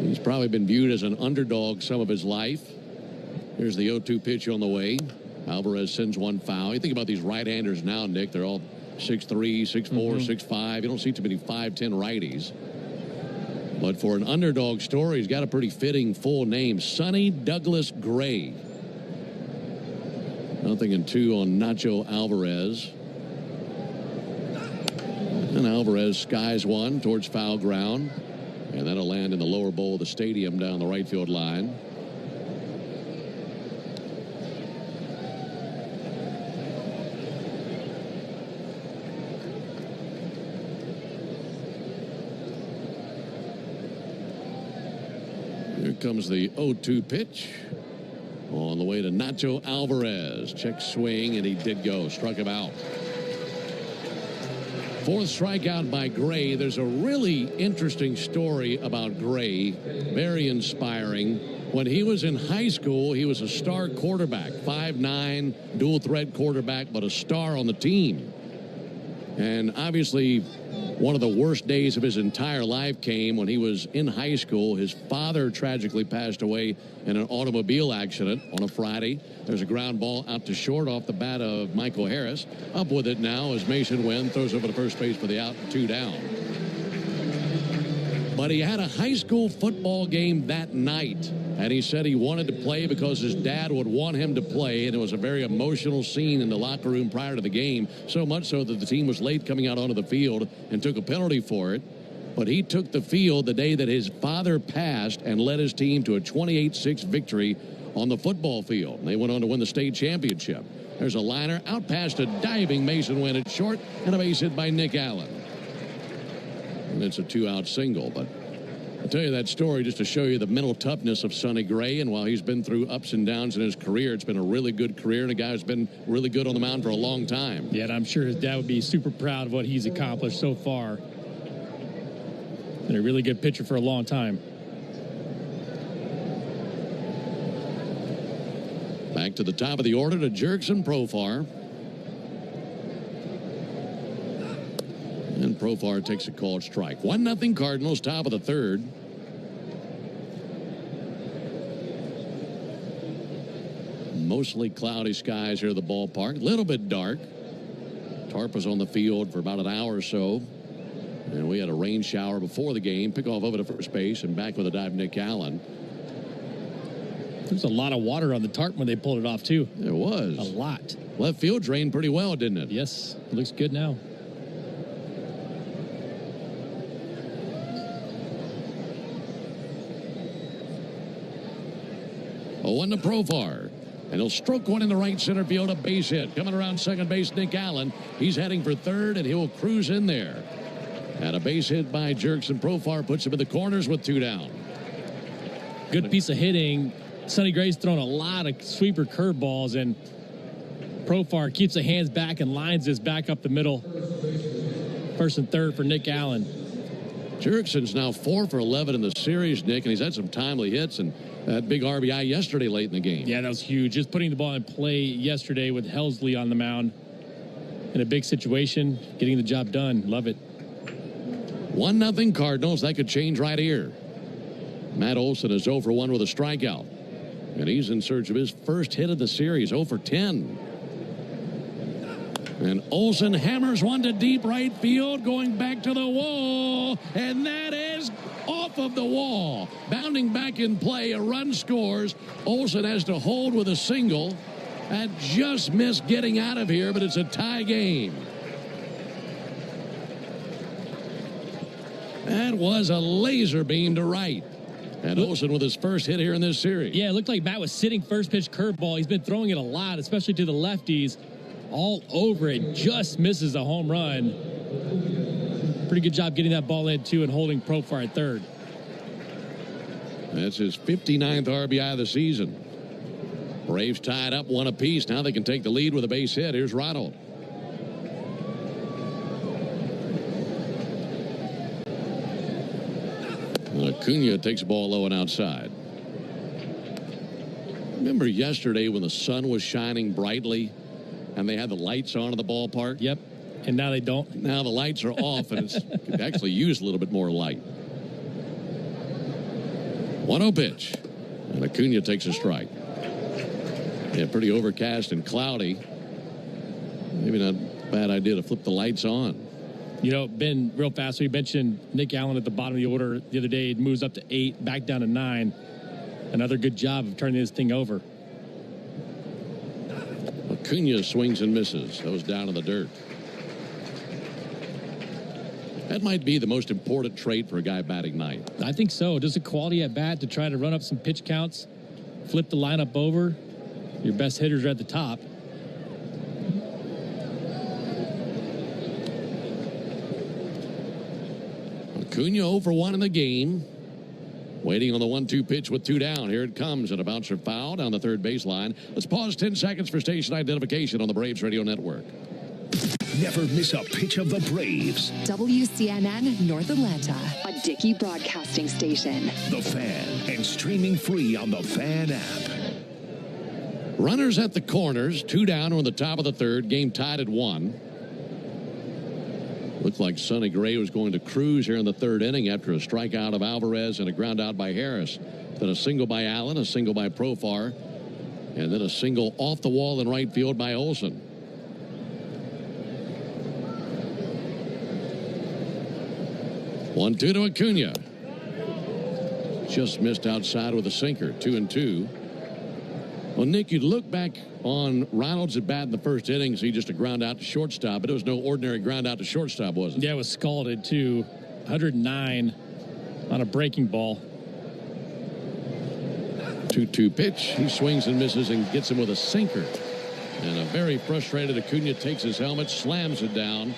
He's probably been viewed as an underdog some of his life. Here's the 0-2 pitch on the way. Alvarez sends one foul. You think about these right-handers now, Nick. They're all 6'3", 6'4", 6'5". You don't see too many 5'10" righties. But for an underdog story, he's got a pretty fitting full name. Sonny Douglas Gray. 0-2 on Nacho Alvarez. And Alvarez skies one towards foul ground. And that'll land in the lower bowl of the stadium down the right field line. Here comes the 0-2 pitch. On the way to Nacho Alvarez. Check swing, and he did go. Struck him out. Fourth strikeout by Gray. There's a really interesting story about Gray. Very inspiring. When he was in high school, he was a star quarterback. 5'9", dual threat quarterback, but a star on the team. And obviously, one of the worst days of his entire life came when he was in high school. His father tragically passed away in an automobile accident on a Friday. There's a ground ball out to short off the bat of Michael Harris. Up with it now as Mason Wynn throws over to first base for the out and 2 down. But he had a high school football game that night, and he said he wanted to play because his dad would want him to play, and it was a very emotional scene in the locker room prior to the game, so much so that the team was late coming out onto the field and took a penalty for it. But he took the field the day that his father passed and led his team to a 28-6 victory on the football field. And they went on to win the state championship. There's a liner out past a diving Mason Wynn at short, and a base hit by Nick Allen. And it's a 2-out single, but I'll tell you that story just to show you the mental toughness of Sonny Gray. And while he's been through ups and downs in his career, it's been a really good career, and a guy who's been really good on the mound for a long time. Yeah, and I'm sure his dad would be super proud of what he's accomplished so far. Been a really good pitcher for a long time. Back to the top of the order to Jurickson Profar. And Profar takes a called strike. 1-0 Cardinals, top of the third. Mostly cloudy skies here at the ballpark. A little bit dark. Tarp was on the field for about an hour or so. And we had a rain shower before the game. Pickoff over to first base and back with a dive, Nick Allen. There was a lot of water on the tarp when they pulled it off, too. There was. A lot. Left field drained pretty well, didn't it? Yes. It looks good now. One to Profar. And he'll stroke one in the right center field, a base hit. Coming around second base, Nick Allen. He's heading for third, and he'll cruise in there. And a base hit by Jurickson Profar puts him in the corners with 2 down. Good piece of hitting. Sonny Gray's thrown a lot of sweeper curveballs, and Profar keeps the hands back and lines this back up the middle. First and third for Nick Allen. Jurickson's now 4 for 11 in the series, Nick, and he's had some timely hits and that big RBI yesterday late in the game. Yeah, that was huge. Just putting the ball in play yesterday with Helsley on the mound in a big situation, getting the job done. Love it. 1-0 Cardinals. That could change right here. Matt Olson is 0 for 1 with a strikeout. And he's in search of his first hit of the series, 0 for 10. And Olson hammers one to deep right field, going back to the wall. And that is off of the wall. Bounding back in play, a run scores. Olson has to hold with a single. That just missed getting out of here, but it's a tie game. That was a laser beam to right. And Olson with his first hit here in this series. Yeah, it looked like Matt was sitting first pitch curveball. He's been throwing it a lot, especially to the lefties. All over it, just misses a home run. Pretty good job getting that ball in, too, and holding Profar at third. That's his 59th RBI of the season. Braves tied up 1 apiece. Now they can take the lead with a base hit. Here's Ronald. Acuna takes the ball low and outside. Remember yesterday when the sun was shining brightly and they had the lights on in the ballpark? Yep. And now they don't. Now the lights are off, and it's could actually use a little bit more light. 1-0 pitch. And Acuna takes a strike. Yeah, pretty overcast and cloudy. Maybe not a bad idea to flip the lights on. You know, Ben, real fast, we mentioned Nick Allen at the bottom of the order the other day. It moves up to 8, back down to 9. Another good job of turning this thing over. Acuna swings and misses. That was down in the dirt. That might be the most important trait for a guy batting ninth. I think so. Just a quality at bat to try to run up some pitch counts, flip the lineup over. Your best hitters are at the top. Acuna 0 for 1 in the game. Waiting on the 1-2 pitch with 2 down. Here it comes, and a bouncer foul down the third baseline. Let's pause 10 seconds for station identification on the Braves Radio Network. Never miss a pitch of the Braves. WCNN North Atlanta, a Dickey broadcasting station. The Fan, and streaming free on the Fan app. Runners at the corners, 2 down on the top of the third. Game tied at 1. Looked like Sonny Gray was going to cruise here in the third inning after a strikeout of Alvarez and a ground out by Harris. Then a single by Allen, a single by Profar, and then a single off the wall in right field by Olsen. 1-2 to Acuna. Just missed outside with a sinker. 2-2. Well, Nick, you look back on Reynolds at bat in the first innings. He just a ground out to shortstop, but it was no ordinary ground out to shortstop, was it? Yeah, it was scalded too. 109 on a breaking ball. 2-2 pitch. He swings and misses and gets him with a sinker. And a very frustrated Acuna takes his helmet, slams it down.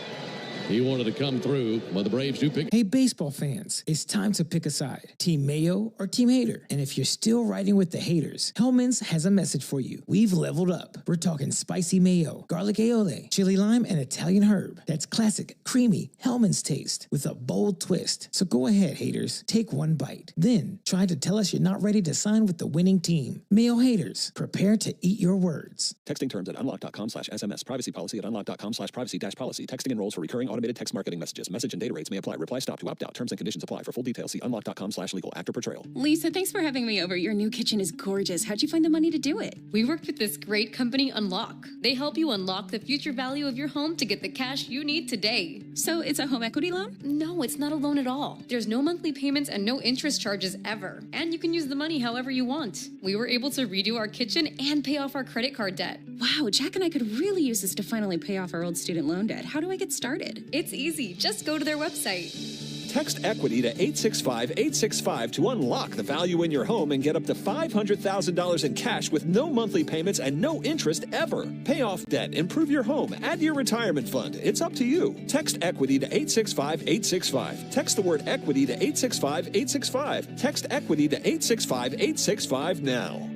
He wanted to come through, but the Braves do pick. Hey, baseball fans, it's time to pick a side. Team Mayo or Team Hater. And if you're still riding with the haters, Hellman's has a message for you. We've leveled up. We're talking spicy mayo, garlic aioli, chili lime, and Italian herb. That's classic, creamy Hellman's taste with a bold twist. So go ahead, haters. Take one bite. Then try to tell us you're not ready to sign with the winning team. Mayo haters, prepare to eat your words. Texting terms at unlock.com/SMS. Privacy policy at unlock.com/privacy-policy. Texting enrolls for recurring automated text marketing messages. Message and data rates may apply. Reply stop to opt out. Terms and conditions apply. For full details, see unlock.com/legal after portrayal. Lisa, thanks for having me over. Your new kitchen is gorgeous. How'd you find the money to do it? We worked with this great company, Unlock. They help you unlock the future value of your home to get the cash you need today. So it's a home equity loan? No, it's not a loan at all. There's no monthly payments and no interest charges ever. And you can use the money however you want. We were able to redo our kitchen and pay off our credit card debt. Wow, Jack and I could really use this to finally pay off our old student loan debt. How do I get started? It's easy. Just go to their website. Text EQUITY to 865-865 to unlock the value in your home and get up to $500,000 in cash with no monthly payments and no interest ever. Pay off debt, improve your home, add to your retirement fund. It's up to you. Text EQUITY to 865-865. Text the word EQUITY to 865-865. Text EQUITY to 865-865 now.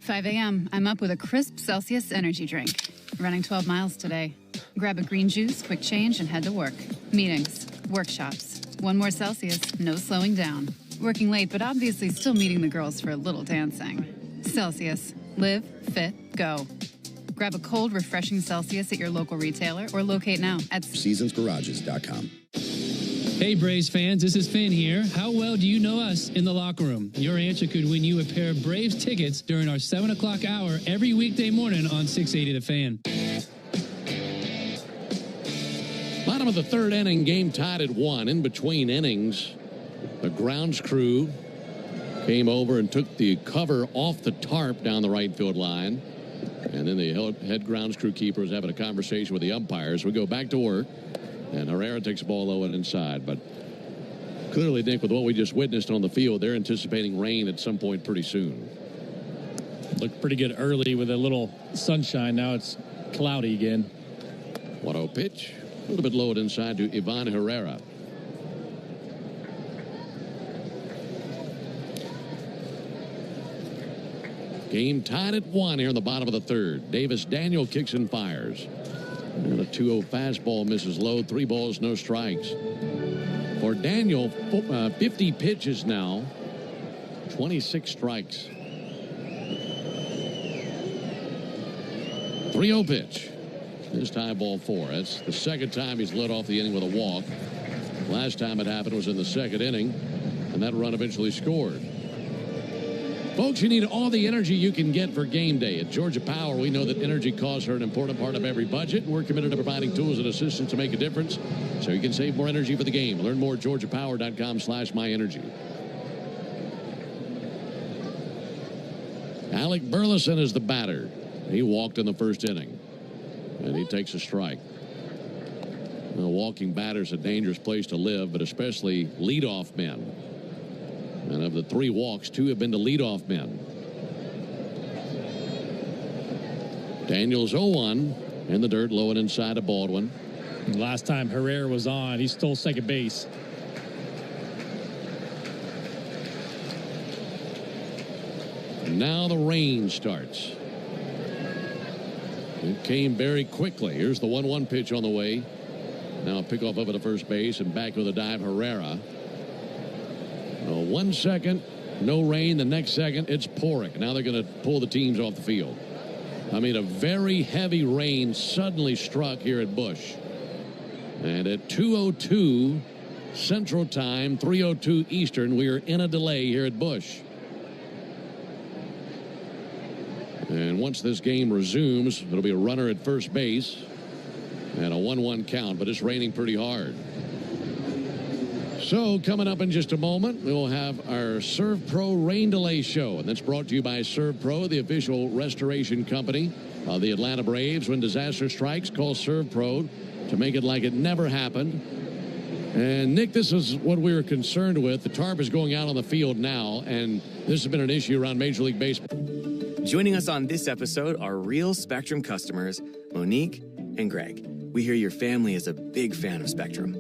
5 a.m. I'm up with a crisp Celsius energy drink. Running 12 miles today. Grab a green juice, quick change, and head to work. Meetings, workshops. One more Celsius, no slowing down. Working late, but obviously still meeting the girls for a little dancing. Celsius. Live, fit, go. Grab a cold, refreshing Celsius at your local retailer or locate now at SeasonsGarages.com. Hey, Braves fans, this is Finn here. How well do you know us in the locker room? Your answer could win you a pair of Braves tickets during our 7 o'clock hour every weekday morning on 680 The Fan. Bottom of the third inning, game tied at 1. In between innings, the grounds crew came over and took the cover off the tarp down the right field line. And then the head grounds crew keeper is having a conversation with the umpires. We go back to work. And Herrera takes the ball low and inside. But clearly, Nick, with what we just witnessed on the field, they're anticipating rain at some point pretty soon. Looked pretty good early with a little sunshine. Now it's cloudy again. 1-0 pitch. A little bit low and inside to Ivan Herrera. Game tied at 1 here in the bottom of the third. Davis Daniel kicks and fires. And a 2-0 fastball misses low. 3 balls, no strikes. For Daniel, 50 pitches now. 26 strikes. 3-0 pitch. This time ball 4. That's the second time he's led off the inning with a walk. Last time it happened was in the second inning, and that run eventually scored. Folks, you need all the energy you can get for game day. At Georgia Power, we know that energy costs are an important part of every budget, and we're committed to providing tools and assistance to make a difference so you can save more energy for the game. Learn more at georgiapower.com/myenergy. Alec Burleson is the batter. He walked in the first inning, and he takes a strike. Well, walking batter's a dangerous place to live, but especially leadoff men. And of the 3 walks, 2 have been to leadoff men. Daniels 0-1 in the dirt, low and inside of Baldwin. Last time Herrera was on, he stole second base. And now the rain starts. It came very quickly. Here's the 1-1 pitch on the way. Now a pickoff over to first base and back with a dive, Herrera. 1 second, no rain. The next second, it's pouring. Now they're going to pull the teams off the field. I mean, a very heavy rain suddenly struck here at Busch. And at 2:02 Central Time, 3:02 Eastern, we are in a delay here at Busch. And once this game resumes, it'll be a runner at first base and a 1-1 count, but it's raining pretty hard. So coming up in just a moment, we'll have our Serve Pro rain delay show, and that's brought to you by Serve Pro, the official restoration company of the Atlanta Braves. When disaster strikes, call Serve Pro to make it like it never happened. And Nick, this is what we were concerned with. The tarp is going out on the field now, and this has been an issue around Major League Baseball. Joining us on this episode are real Spectrum customers, Monique and Greg. We hear your family is a big fan of Spectrum.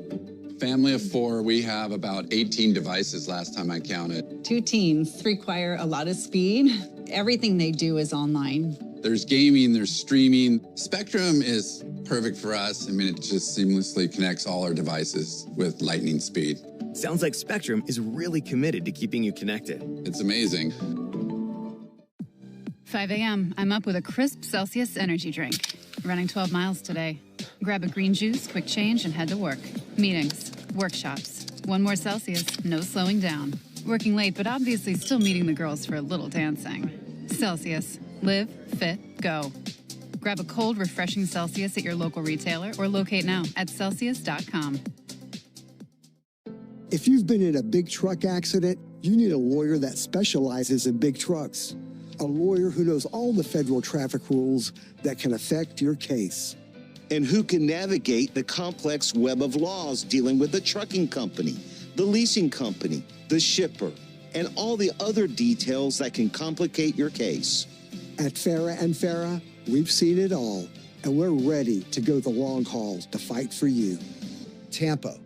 Family of 4, we have about 18 devices last time I counted. 2 teens require a lot of speed. Everything they do is online. There's gaming, there's streaming. Spectrum is perfect for us. I mean, it just seamlessly connects all our devices with lightning speed. Sounds like Spectrum is really committed to keeping you connected. It's amazing. 5 a.m. I'm up with a crisp Celsius energy drink. Running 12 miles today. Grab a green juice, quick change, and head to work. Meetings, workshops. 1 more Celsius, no slowing down. Working late, but obviously still meeting the girls for a little dancing. Celsius. Live, fit, go. Grab a cold, refreshing Celsius at your local retailer or locate now at Celsius.com. If you've been in a big truck accident, you need a lawyer that specializes in big trucks. A lawyer who knows all the federal traffic rules that can affect your case. And who can navigate the complex web of laws dealing with the trucking company, the leasing company, the shipper, and all the other details that can complicate your case. At Farah and Farah, we've seen it all, and we're ready to go the long haul to fight for you. Tampa.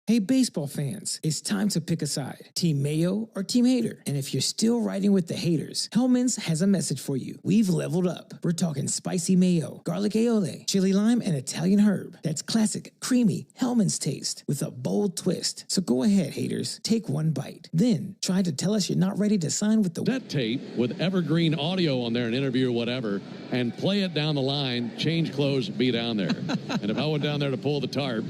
Hey, baseball fans, it's time to pick a side. Team Mayo or Team Hater? And if you're still riding with the haters, Hellman's has a message for you. We've leveled up. We're talking spicy mayo, garlic aioli, chili lime, and Italian herb. That's classic, creamy Hellman's taste with a bold twist. So go ahead, haters, take one bite. Then try to tell us you're not ready to sign with the... That tape with evergreen audio on there, an interview or whatever, and play it down the line, change clothes, be down there. And if I went down there to pull the tarp,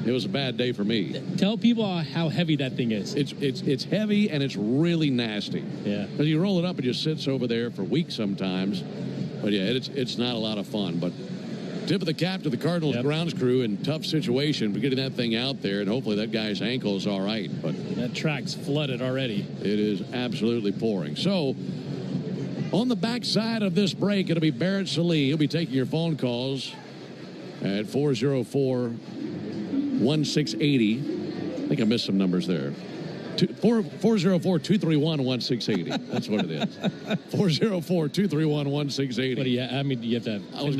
it was a bad day for me. Tell people how heavy that thing is. It's heavy and it's really nasty. Yeah. Because you roll it up, it just sits over there for weeks sometimes. But yeah, it's not a lot of fun. But tip of the cap to the Cardinals grounds crew in tough situation for getting that thing out there, and hopefully that guy's ankle is all right. But that track's flooded already. It is absolutely pouring. So on the backside of this break, it'll be Barrett Sallee. He'll be taking your phone calls at 404-1680. I think I missed some numbers there. 404-231-1680. That's what it is. 404-231-1680. What do you? I mean, you have to have I was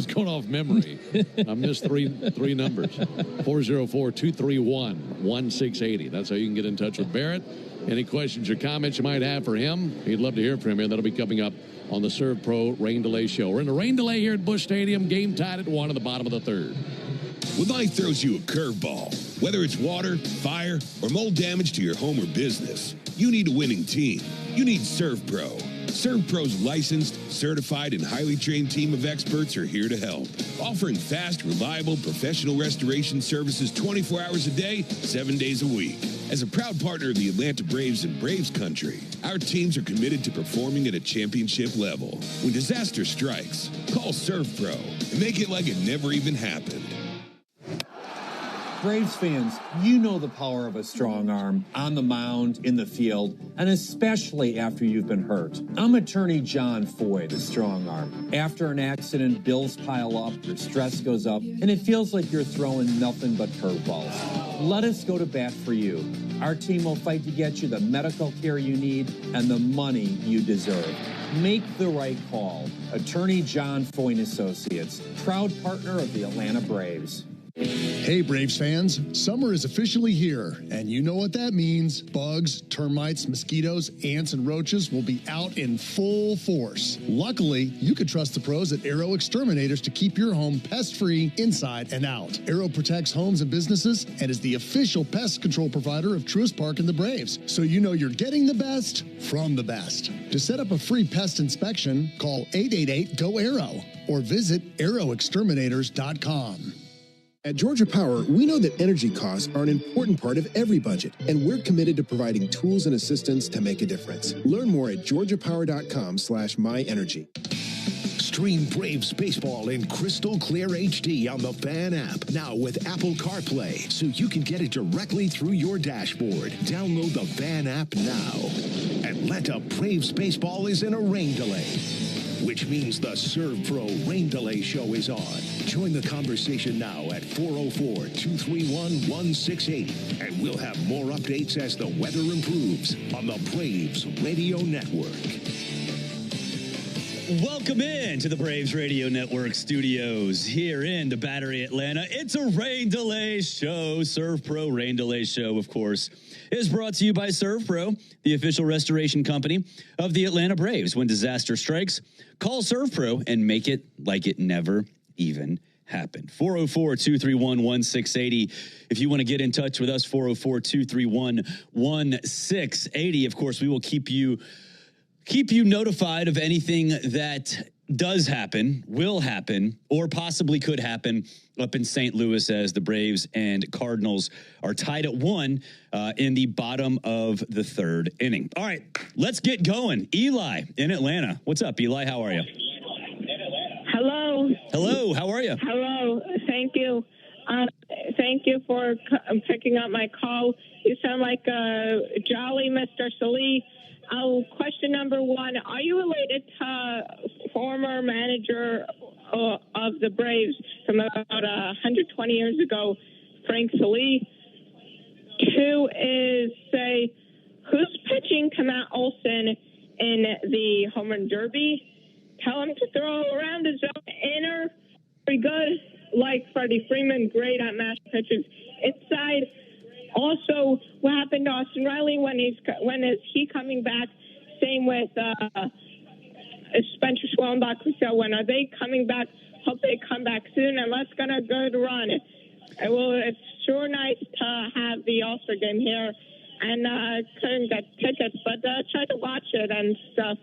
going off memory. I missed three numbers. 404-231-1680. That's how you can get in touch with Barrett. Any questions or comments you might have for him, he'd love to hear from you. That'll be coming up on the Serve Pro Rain Delay Show. We're in the rain delay here at Busch Stadium. Game tied at 1 in the bottom of the third. When life throws you a curveball, Whether it's water, fire, or mold damage to your home or business, you need a winning team. You need ServPro. ServPro's licensed, certified, and highly trained team of experts are here to help, offering fast, reliable, professional restoration services 24 hours a day, 7 days a week. As a proud partner of the Atlanta Braves and Braves Country, our teams are committed to performing at a championship level. When disaster strikes, call ServPro and make it like it never even happened. Braves fans, you know the power of a strong arm on the mound, in the field, and especially after you've been hurt. I'm attorney John Foy, the strong arm. After an accident, bills pile up, your stress goes up, and it feels like you're throwing nothing but curveballs. Let us go to bat for you. Our team will fight to get you the medical care you need and the money you deserve. Make the right call. Attorney John Foy and Associates, proud partner of the Atlanta Braves. Hey, Braves fans, summer is officially here, and you know what that means. Bugs, termites, mosquitoes, ants, and roaches will be out in full force. Luckily, you can trust the pros at Arrow Exterminators to keep your home pest-free inside and out. Arrow protects homes and businesses and is the official pest control provider of Truist Park and the Braves, so you know you're getting the best from the best. To set up a free pest inspection, call 888-GO-ARROW or visit arrowexterminators.com. At Georgia Power, we know that energy costs are an important part of every budget, and we're committed to providing tools and assistance to make a difference. Learn more at georgiapower.com/myenergy. Stream Braves baseball in crystal clear HD on the Fan app. Now with Apple CarPlay, so you can get it directly through your dashboard. Download the Fan app now. Atlanta Braves baseball is in a rain delay, which means the ServPro Rain Delay Show is on. Join the conversation now at 404-231-168. And we'll have more updates as the weather improves on the Braves Radio Network. Welcome in to the Braves Radio Network studios here in the Battery, Atlanta. It's a Rain Delay Show. ServPro Rain Delay Show, of course, is brought to you by ServPro, the official restoration company of the Atlanta Braves. When disaster strikes, call ServPro and make it like it never even happened. 404-231-1680. If you want to get in touch with us, 404-231-1680. Of course, we will keep you notified of anything that does happen, will happen, or possibly could happen up in St. Louis as the Braves and Cardinals are tied at 1 in the bottom of the third inning. All right, let's get going. Eli in Atlanta. What's up, Eli? How are you? Hello. Hello. How are you? Hello. Thank you. Thank you for picking up my call. You sound like a jolly Mr. Salih. Question number 1, are you related to former manager of the Braves from about 120 years ago, Frank Salih? 2 is, say, who's pitching to Matt Olson in the home run derby? Tell him to throw around his own inner. Very good, like Freddie Freeman, great at mash pitches inside. Also, what happened to Austin Riley? When is he coming back? Same with Spencer Schwellenbach. So when are they coming back? Hope they come back soon, and let's get a good run. It's sure nice to have the All-Star game here, and couldn't get tickets, but try to watch it and stuff.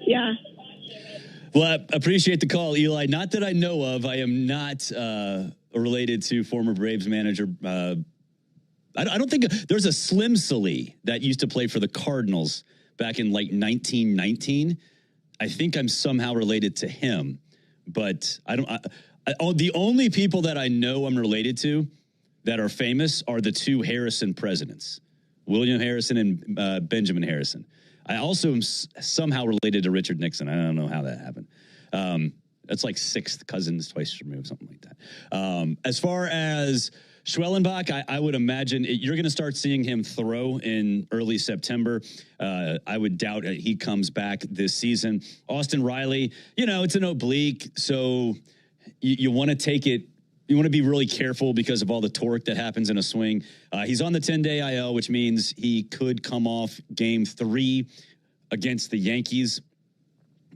Yeah. Well, I appreciate the call, Eli. Not that I know of. I am not related to former Braves manager. I don't think there's a Slim Salih that used to play for the Cardinals back in like 1919. I think I'm somehow related to him, but the only people that I know I'm related to that are famous are the 2 Harrison presidents, William Harrison and Benjamin Harrison. I also am somehow related to Richard Nixon. I don't know how that happened. That's like 6th cousins, twice removed, something like that. As far as Schwellenbach, I would imagine you're going to start seeing him throw in early September. I would doubt he comes back this season. Austin Riley, it's an oblique, so you want to take it. You want to be really careful because of all the torque that happens in a swing. He's on the 10-day IL, which means he could come off Game 3 against the Yankees.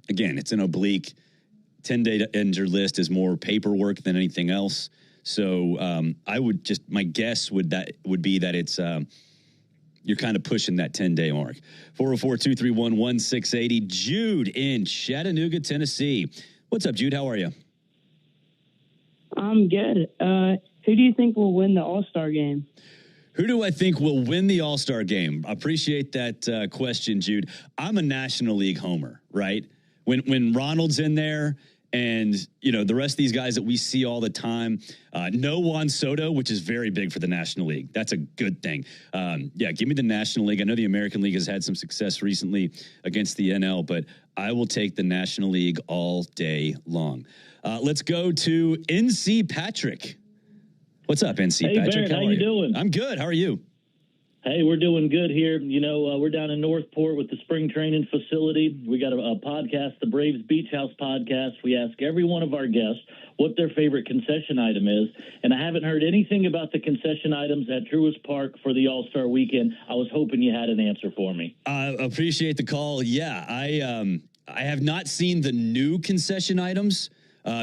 Again, it's an oblique. 10-day injured list is more paperwork than anything else. So I would just, my guess would be that it's you're kind of pushing that 10-day mark. 404-231-1680. Jude in Chattanooga, Tennessee. What's up, Jude? How are you? I'm good. Who do you think will win the All-Star game? Who do I think will win the All-Star game? I appreciate that question, Jude. I'm a National League homer, right? When Ronald's in there and, you know, the rest of these guys that we see all the time, no Juan Soto, which is very big for the National League. That's a good thing. Yeah, give me the National League. I know the American League has had some success recently against the NL, but I will take the National League all day long. Let's go to NC Patrick. What's up, NC Hey, Patrick? Barrett, how you doing? I'm good. How are you? Hey, we're doing good here. You know, we're down in Northport with the spring training facility. We got a podcast, the Braves Beach House podcast. We ask every one of our guests what their favorite concession item is, and I haven't heard anything about the concession items at Truist Park for the All-Star weekend. I was hoping you had an answer for me. Appreciate the call. Yeah, I have not seen the new concession items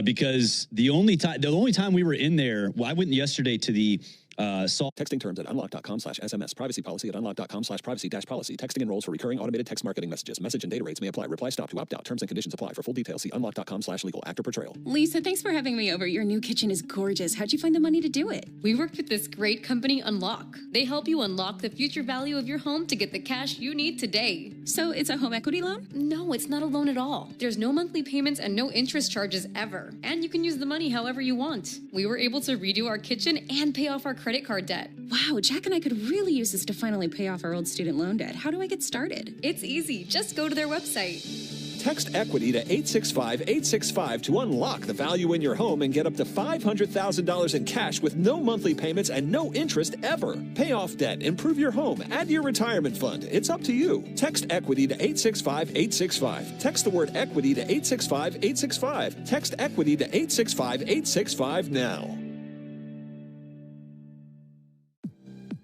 because the only time we were in there, well, I went yesterday to the Texting terms at unlock.com/SMS. Privacy policy at unlock.com/privacy-policy. Texting enrolls for recurring automated text marketing messages. Message and data rates may apply. Reply stop to opt out. Terms and conditions apply. For full details, see unlock.com/legal. Actor portrayal. Lisa, thanks for having me over. Your new kitchen is gorgeous. How'd you find the money to do it? We worked with this great company, Unlock. They help you unlock the future value of your home to get the cash you need today. So it's a home equity loan? No, it's not a loan at all. There's no monthly payments and no interest charges ever. And you can use the money however you want. We were able to redo our kitchen and pay off our credit card debt. Wow, Jack and I could really use this to finally pay off our old student loan debt. How do I get started? It's easy. Just go to their website. Text EQUITY to 865-865 to unlock the value in your home and get up to $500,000 in cash with no monthly payments and no interest ever. Pay off debt, improve your home, add to your retirement fund. It's up to you. Text EQUITY to 865-865. Text the word EQUITY to 865-865. Text EQUITY to 865-865 now.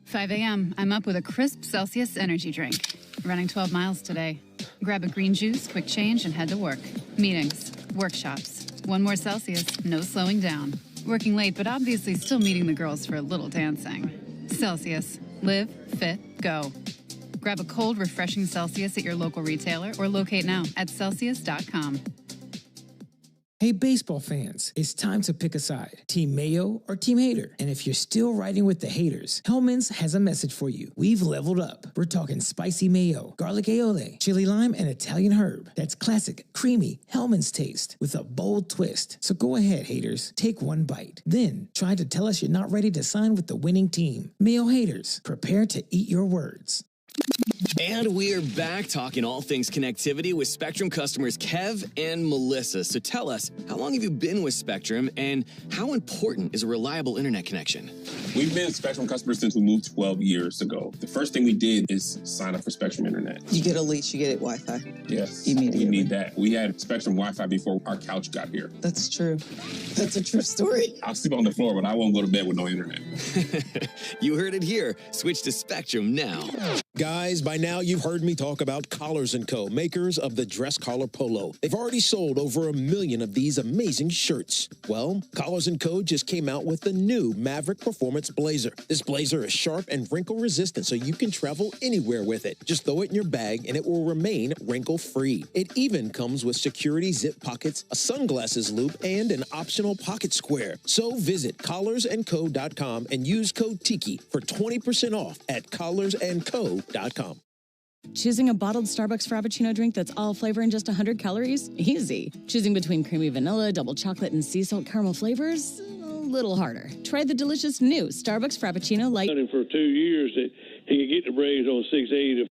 5 a.m. I'm up with a crisp Celsius energy drink. Running 12 miles today. Grab a green juice, quick change, and head to work. Meetings, workshops. One more Celsius, no slowing down. Working late, but obviously still meeting the girls for a little dancing. Celsius. Live, fit, go. Grab a cold, refreshing Celsius at your local retailer or locate now at Celsius.com. Hey, baseball fans, it's time to pick a side. Team Mayo or Team Hater? And if you're still riding with the haters, Hellman's has a message for you. We've leveled up. We're talking spicy mayo, garlic aioli, chili lime, and Italian herb. That's classic, creamy Hellman's taste with a bold twist. So go ahead, haters. Take one bite. Then try to tell us you're not ready to sign with the winning team. Mayo haters, prepare to eat your words. And we're back talking all things connectivity with Spectrum customers Kev and Melissa. So tell us, how long have you been with Spectrum and how important is a reliable internet connection? We've been Spectrum customers since we moved 12 years ago. The first thing we did is sign up for Spectrum Internet. You get a lease, you get Wi-Fi. Yes, immediately. We need that. We had Spectrum Wi-Fi before our couch got here. That's true. That's a true story. I'll sleep on the floor, but I won't go to bed with no internet. You heard it here. Switch to Spectrum now. Guys, by now you've heard me talk about Collars & Co., makers of the dress collar polo. They've already sold over 1 million of these amazing shirts. Well, Collars & Co. just came out with the new Maverick Performance Blazer. This blazer is sharp and wrinkle resistant, so you can travel anywhere with it. Just throw it in your bag and it will remain wrinkle-free. It even comes with security zip pockets, a sunglasses loop, and an optional pocket square. So visit collarsandco.com and use code TIKI for 20% off at collarsandco.com. Choosing a bottled Starbucks Frappuccino drink that's all flavor and just 100 calories? Easy. Choosing between creamy vanilla, double chocolate, and sea salt caramel flavors? A little harder. Try the delicious new Starbucks Frappuccino Light. For 2 years, that he could get the Braves on 680